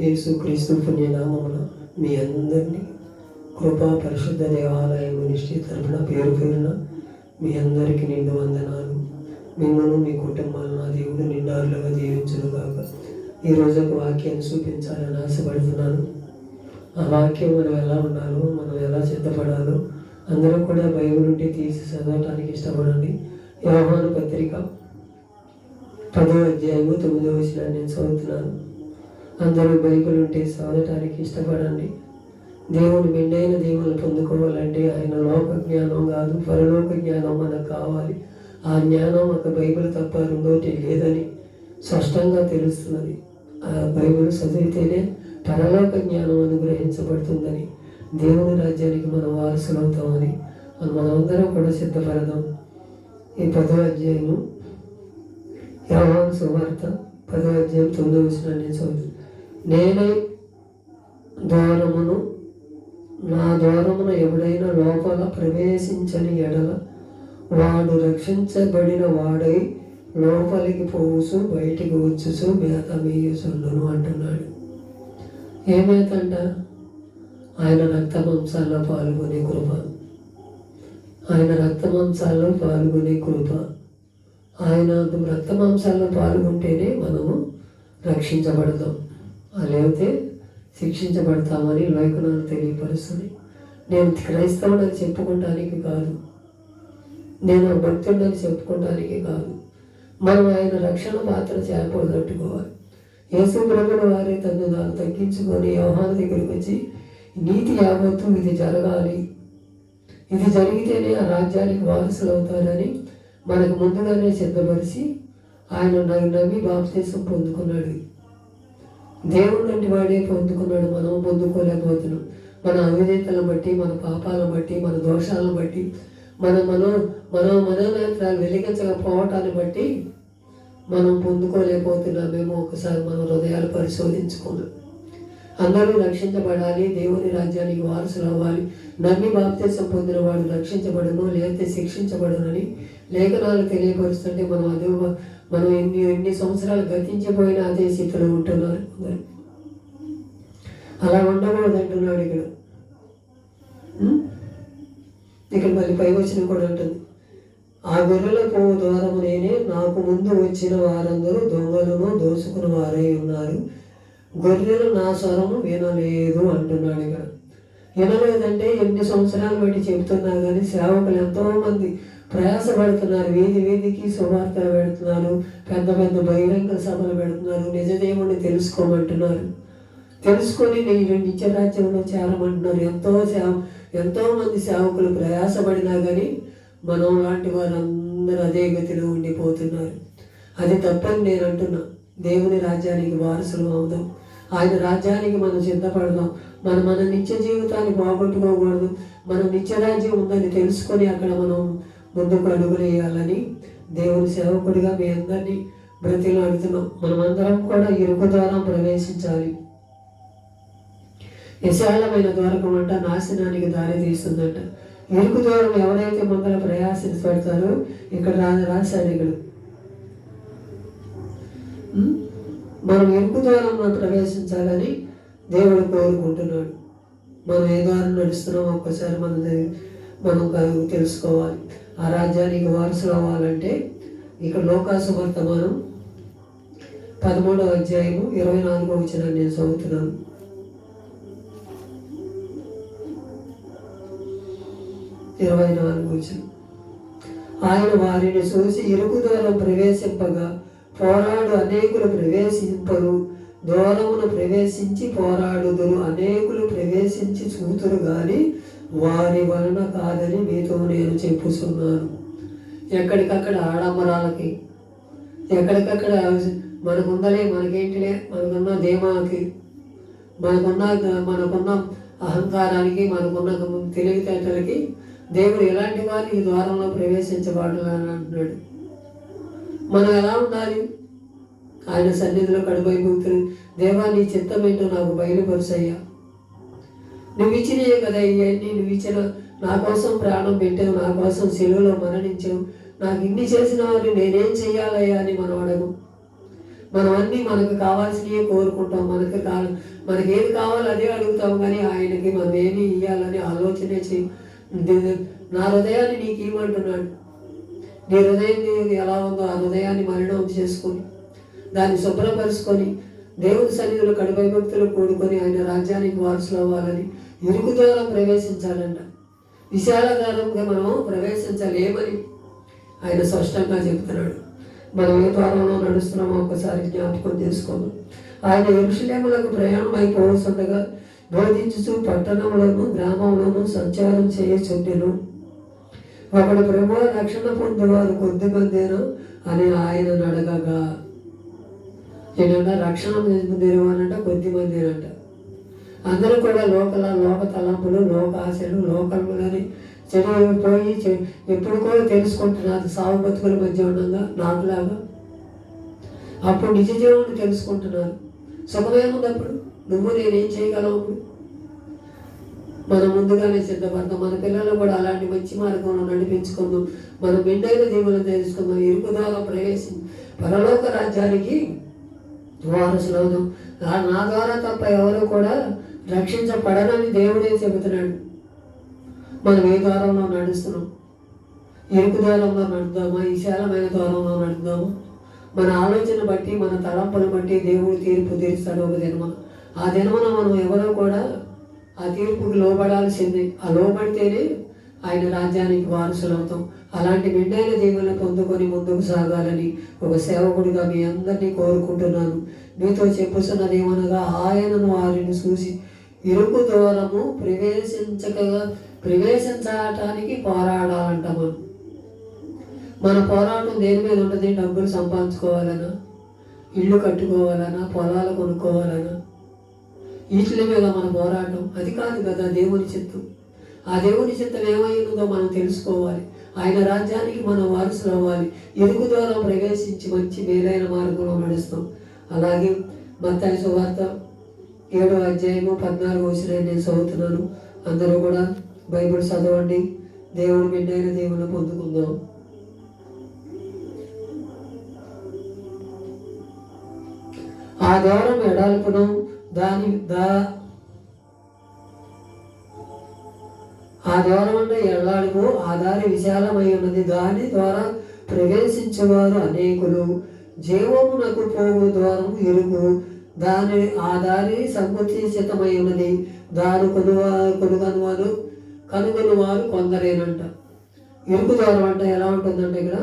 యేసుక్రీస్తు పుణ్యనామమున మీ అందరినీ కృపా పరిశుద్ధ దేవాలయం మినిస్ట్రీ తరఫున పేరు పేరున మీ అందరికీ నిండు వందనాలు. మిమ్మల్ని మీ కుటుంబాలను నా దేవుడు నిండారులుగా దీవించునుగాక. ఈరోజు ఒక వాక్యాన్ని చూపించాలని ఆశపడుతున్నాను. ఆ వాక్యం మనం ఎలా ఉండాలో, మనం ఎలా సిద్ధపడాలో అందరూ కూడా బైబిల్ నుండి తీసి చదవటానికి ఇష్టపడండి. యోహాను పత్రిక 10వ అధ్యాయము 9వ వచనాన్ని నేను చదువుతున్నాను. అందరూ బైబిల్ ఉంటే చదవటానికి ఇష్టపడండి. దేవుని మెండైన దేవుని పొందుకోవాలంటే ఆయన లోక జ్ఞానం కాదు, పరలోక జ్ఞానం మనకు కావాలి. ఆ జ్ఞానం ఒక బైబిల్ తప్ప రెండోటి లేదని స్పష్టంగా తెలుస్తున్నది. ఆ బైబిల్ చదివితేనే పరలోక జ్ఞానం అనుగ్రహించబడుతుందని, దేవుని రాజ్యానికి మనం వారసులవుతామని మనమందరం కూడా సిద్ధపడదాం. ఈ 10వ అధ్యాయము యోహాను సువార్త 10వ అధ్యాయం 9వ వచనాన్ని చదువు. నేనే ద్వారమును, నా ద్వారమున ఎవడైనా లోపల ప్రవేశించని ఎడల వాడు రక్షించబడిన వాడై లోపలికి పోవుచు బయటికి వచ్చుచు మేత మేయుచుండును అంటున్నాడు. ఏ మేత అంట? ఆయన రక్తమాంసాల్లో పాల్గొనే కృప. ఆయన రక్తమాంసాల్లో పాల్గొనే కృప. ఆయన రక్తమాంసాల్లో పాల్గొంటేనే మనము రక్షించబడతాం, లేకపోతే శిక్షించబడతామని లేఖనాలు తెలియపరుస్తుంది. నేను క్రైస్తవుడని చెప్పుకోవటానికి కాదు, నేను భక్తుడని చెప్పుకోవటానికి కాదు. మనం ఆయన రక్షణ పాత్ర చేపదట్టుకోవాలి. యేసు ప్రభువుల వారి తను తగ్గించుకొని యోహాను దగ్గరికి వచ్చి, నీతి యావత్తు ఇది జరగాలి, ఇది జరిగితేనే ఆ రాజ్యానికి వారసులు అవుతారని మనకు ముందుగానే సిద్ధపరిచి ఆయన నమ్మి బాప్తిసం పొందుకున్నాడు. దేవుడు లాంటి వాడే పొందుకున్నాడు. మనం పొందుకోలేకపోతున్నాం. మన అవిధేతలను బట్టి, మన పాపాలను బట్టి, మన దోషాలను బట్టి, మన మనోనేత్రాలు వెలిగించకపోవటాన్ని బట్టి మనం పొందుకోలేకపోతున్నామేమో. ఒకసారి మన హృదయాలు పరిశోధించుకున్నాం. అందరూ రక్షించబడాలి, దేవుని రాజ్యానికి వారసులు అవ్వాలి. నమ్మి బాప్తిసం పొందిన వాడు రక్షించబడను, లేకపోతే శిక్షించబడనని లేఖనాలు తెలియపరుస్తుంటే మనం ఎన్ని సంవత్సరాలు గతించిపోయినా అదే స్థితిలో ఉంటున్నారు కొందరు. అలా ఉండకూడదు అంటున్నాడు ఇక్కడ మళ్ళీ పై వచనం కూడా ఉంటుంది. ఆ గొర్రెల పోవు ద్వారము నేనే, నాకు ముందు వచ్చిన వారందరూ దొంగలను దోసుకున్న వారై ఉన్నారు, గొర్రెలు నా స్వరము వినలేదు అంటున్నాడు. ఇక్కడ వినలేదంటే ఎన్ని సంవత్సరాలు బట్టి చెబుతున్నా కానీ సేవకులు ఎంతోమంది ప్రయాసపడుతున్నారు. వీధికి సువార్తలు పెడుతున్నారు, పెద్ద పెద్ద బహిరంగ సభలు పెడుతున్నారు, నిజ దేవుణ్ణి తెలుసుకోమంటున్నారు, తెలుసుకొని నేను నిత్యరాజ్యంలో చేరమంటున్నారు. ఎంతోమంది సేవకులు ప్రయాసపడినా కానీ మనం లాంటి వారందరూ అదే గతిలో ఉండిపోతున్నారు. అది తప్పని నేను అంటున్నా. దేవుని రాజ్యానికి వారసులు అవుదాం, ఆయన రాజ్యానికి మనం సిద్ధపడదాం. మన నిత్య జీవితాన్ని పోగొట్టుకోకూడదు. మన నిత్యరాజ్యం ఉందని తెలుసుకొని అక్కడ మనం ముందుకు అడుగులేయాలని దేవుని సేవకుడిగా మీ అందరినీ బ్రతిలాడుతున్నాం. మనమందరం కూడా ఇరుకు ద్వారం ప్రవేశించాలి. విశాలమైన ద్వారకం అంట నాశనానికి దారి తీస్తుందంట. ఇరుకు ద్వారం ఎవరైతే ముందర ప్రయాసపడతారో ఇక్కడ రాశాడు. ఇక్కడ మనం ఇరుకు ద్వారం ప్రవేశించాలని దేవుడు కోరుకుంటున్నాడు. మనం ఏ ద్వారం నడుస్తున్నామో ఒక్కసారి మనం తెలుసుకోవాలి. ఆ రాజ్యానికి వారసులు అవ్వాలంటే ఇక్కడ లోకాసు వర్తమానం 13వ అధ్యాయము 24వ వచనాన్ని నేను చదువుతున్నాను. ఆయన వారిని చూసి ఇరుకు ద్వారం ప్రవేశింపగా పోరాడు అనేకులు ప్రవేశింపరు, దూరమును ప్రవేశించి పోరాడుదురు అనేకులు ప్రవేశించి చూతురు గాని వారి వలన కాదని మీతో నేను చెప్పుచున్నాను. ఎక్కడికక్కడ ఆడంబరాలకి, ఎక్కడికక్కడ మనకుందలే, మనకేంటిలే, మనకున్న ధీమాకి, మనకున్న అహంకారానికి, మనకున్న తెలివితేటలకి దేవుడు ఎలాంటి వారిని ఈ ద్వారంలో ప్రవేశించబడాలని అంటున్నాడు. మనం ఎలా ఉండాలి? ఆయన సన్నిధిలో కడుపైపోతుంది. దేవా, నీ చిత్తం ఏంటో నాకు బయలుపరుసయ్యా. నువ్వు ఇచ్చినయే కదా ఇవన్నీ. నువ్వు ఇచ్చిన నా కోసం ప్రాణం పెట్టావు, నా కోసం సెలవులో మరణించావు, నాకు ఇన్ని చేసిన వారిని నేనేం చెయ్యాలయ్యా అని మనం అడగం. మనం అన్నీ మనకు కావాల్సినవి కోరుకుంటాం, మనకి ఏది కావాలో అదే అడుగుతాం, కానీ ఆయనకి మనం ఏమి ఇవ్వాలని ఆలోచనే నా హృదయాన్ని నీకు ఇవ్వమంటున్నాడు. నీ హృదయం ఎలా ఉందో ఆ హృదయాన్ని మలినం చేసుకొని దాన్ని శుభ్రపరుచుకొని దేవుని సన్నిధిలో కడుపై భక్తులు కూడుకొని ఆయన రాజ్యానికి వారసులు అవ్వాలని ఇరుకు ద్వారం ప్రవేశించాలంట. విశాల ద్వారంగా మనం ప్రవేశించలేమని ఆయన స్పష్టంగా చెబుతున్నాడు. మనం ఏ ద్వారంలో నడుస్తున్నామో ఒకసారి జ్ఞాపకం చేసుకుందాం. ఆయన యెరూషలేములకు ప్రయాణం అయిపోతుండగా బోధించుచు పట్టణంలోను గ్రామంలోను సంచారం చేయుచుండెను. ఒకడు ప్రభువా రక్షణ పొందేవారు కొద్దిమందేనా అని ఆయన అడగగా, ఏంటంటే రక్షణ పొందేవారంట కొద్దిమందేనంట. అందరూ కూడా లోక తలంపులు, లోక ఆశలు, లోకములని చెడిపోయి ఎప్పుడుకో తెలుసుకుంటున్నారు. సాగు బతుకుల మధ్య ఉండగా నాకులాగా అప్పుడు నిజ జీవుని తెలుసుకుంటున్నారు. సుఖమేముందప్పుడు నువ్వు నేనేం చేయగలవు? మనం ముందుగానే సిద్ధపడతాం. మన పిల్లలు కూడా అలాంటి మంచి మార్గంలో నడిపించుకుందాం. మనం మెండైన దేవులను తెలుసుకుందాం. ఇరుకు ద్వారా ప్రవేశించి పరలోక రాజ్యానికి వారసులవుదాం. నా ద్వారా తప్ప ఎవరు కూడా రక్షించబడనని దేవుడే చెబుతున్నాడు. మనం ఏ ద్వారంలో నడుస్తున్నాం? ఇరుకు ద్వారంలో నడుద్దామా, విశాలమైన ద్వారంలో నడుద్దామా? మన ఆలోచన బట్టి, మన తలంపును బట్టి దేవుడు తీర్పు తీరుస్తాడు ఒక దినమున. ఆ దినమున మనం ఎవరో కూడా ఆ తీర్పుకి లోబడాల్సిందే. ఆ లోబడితేనే ఆయన రాజ్యానికి వారసులు అవుతాం. అలాంటి మెండైన దేవులను పొందుకొని ముందుకు సాగాలని ఒక సేవకుడిగా మీ అందరినీ కోరుకుంటున్నాను. మీతో చెప్పుతున్నది ఏమనగా, ఆయనను వారిని చూసి ఇరుకు ద్వారము ప్రవేశించటానికి పోరాడాలంట. మన పోరాటం దేని మీద ఉంటుంది? డబ్బులు సంపాదించుకోవాలనా, ఇల్లు కట్టుకోవాలనా, పొలాలు కొనుక్కోవాలనా? వీటి మీద మన పోరాటం అది కాదు కదా దేవుని చిత్తం. ఆ దేవుని చిత్తం ఏమైందో మనం తెలుసుకోవాలి. ఆయన రాజ్యానికి మనం వారసులు అవ్వాలి. ఇరుకు ద్వారా ప్రవేశించి మంచి మేలైన మార్గంలో నడుస్తాం. అలాగే మత్తయి సువార్త 7వ అధ్యాయము 14వ వచనం నేను చదువుతున్నాను. అందరూ కూడా బైబిల్ చదవండి. దేవుడు మెండైన దేవుని పొందుకుందాం. ఆ ద్వారం ఎడాల్పును ఆ ద్వారం అంటే ఎల్లాడుకు ఆ దారి విశాలమై ఉన్నది. దాని ద్వారా ప్రవేశించేవారు అనేకులు. జీవమునకు పోవు ద్వారం ఇరుకు, ఆ దారి సంకుచితమై ఉన్నది. దాని కనుగొని వారు కొందరేనంట. ఇరుకు ద్వారం అంటే ఎలా ఉంటుందంటే ఇక్కడ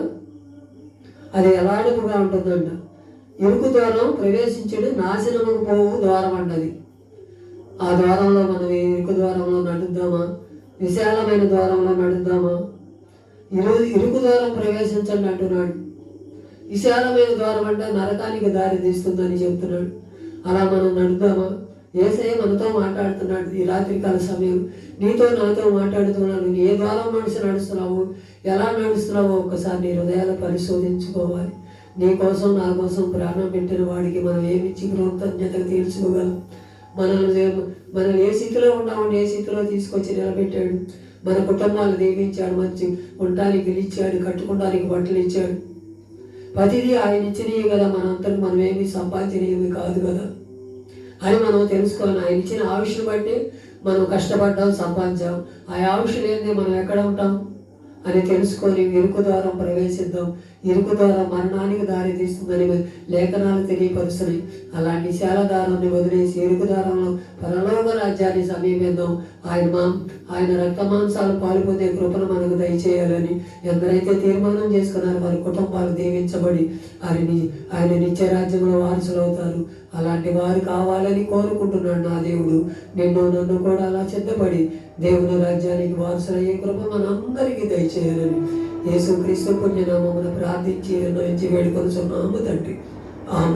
అది ఎలాడుపుగా ఉంటుందంట. ఇరుకు ద్వారం ప్రవేశించడం నాశనముకు పోవు ద్వారం అంటది. ఆ ద్వారంలో మనం ఇరుకు ద్వారంలో నడుద్దామా, విశాలమైన ద్వారంలో నడుద్దామా? ఇరుకు ద్వారం ప్రవేశించండి అంటున్నాడు. విశాలమైన ద్వారం అంటే నరకానికి దారి తీస్తుందని చెప్తున్నాడు. అలా మనం నడుద్దామా? యేసయ్య మనతో మాట్లాడుతున్నాడు ఈ రాత్రికాల సమయం. నీతో నాతో మాట్లాడుతున్నాడు. ఏ ద్వారం మనిషి నడుస్తున్నావు, ఎలా నడుస్తున్నావో ఒక్కసారి నీ హృదయాలు పరిశోధించుకోవాలి. నీ కోసం నా కోసం ప్రాణం పెట్టిన వాడికి మనం ఏమిచ్చి కృతజ్ఞతగా తీర్చుకోగలం? మనం ఏ స్థితిలో ఉన్నామని ఏ స్థితిలో తీసుకొచ్చి నిలబెట్టాడు. మన కుటుంబాలు దీవించాడు, మంచి ఉండటానికి ఇచ్చాడు, కట్టుకోవడానికి బట్టలు ఇచ్చాడు. ప్రతిదీ ఆయన ఇచ్చినవి కదా. మనంతకు మనం ఏమి సంపాదించినవి కాదు కదా అని మనం తెలుసుకోవాలి. ఆయన ఇచ్చిన ఆయుష్ను బట్టి మనం కష్టపడ్డాం, సంపాదించాం. ఆ ఆయుష్ లేనిదే మనం ఎక్కడ ఉంటాం అని తెలుసుకొని ఇరుకు ద్వారం ప్రవేశిద్దాం. ఇరుకు ద్వారా మరణానికి దారి తీస్తుందని లేఖనాలు తెలియపరుస్తున్నాయి. అలాంటి విశాల దారాన్ని వదిలేసి ఇరుకు దారంలో పరలోక రాజ్యాన్ని సమీపిద్దాం. ఆయన రక్త మాంసాలు పాల్పొందే కృపను మనకు దయచేయాలని ఎందరైతే తీర్మానం చేసుకున్నారో వారి కుటుంబాలు దీవించబడి ఆయన నిత్య రాజ్యంలో వారసులు అవుతారు. అలాంటి వారు కావాలని కోరుకుంటున్నాడు నా దేవుడు. నన్ను కూడా అలా సిద్ధపడి దేవుని రాజ్యానికి వారసులయ్యే కృప మనందరికీ దయచేయాలని యేసుక్రీస్తు పుణ్యనామమున ప్రార్థించి వేడుకొనుచున్నాము తండ్రి. ఆమేన్.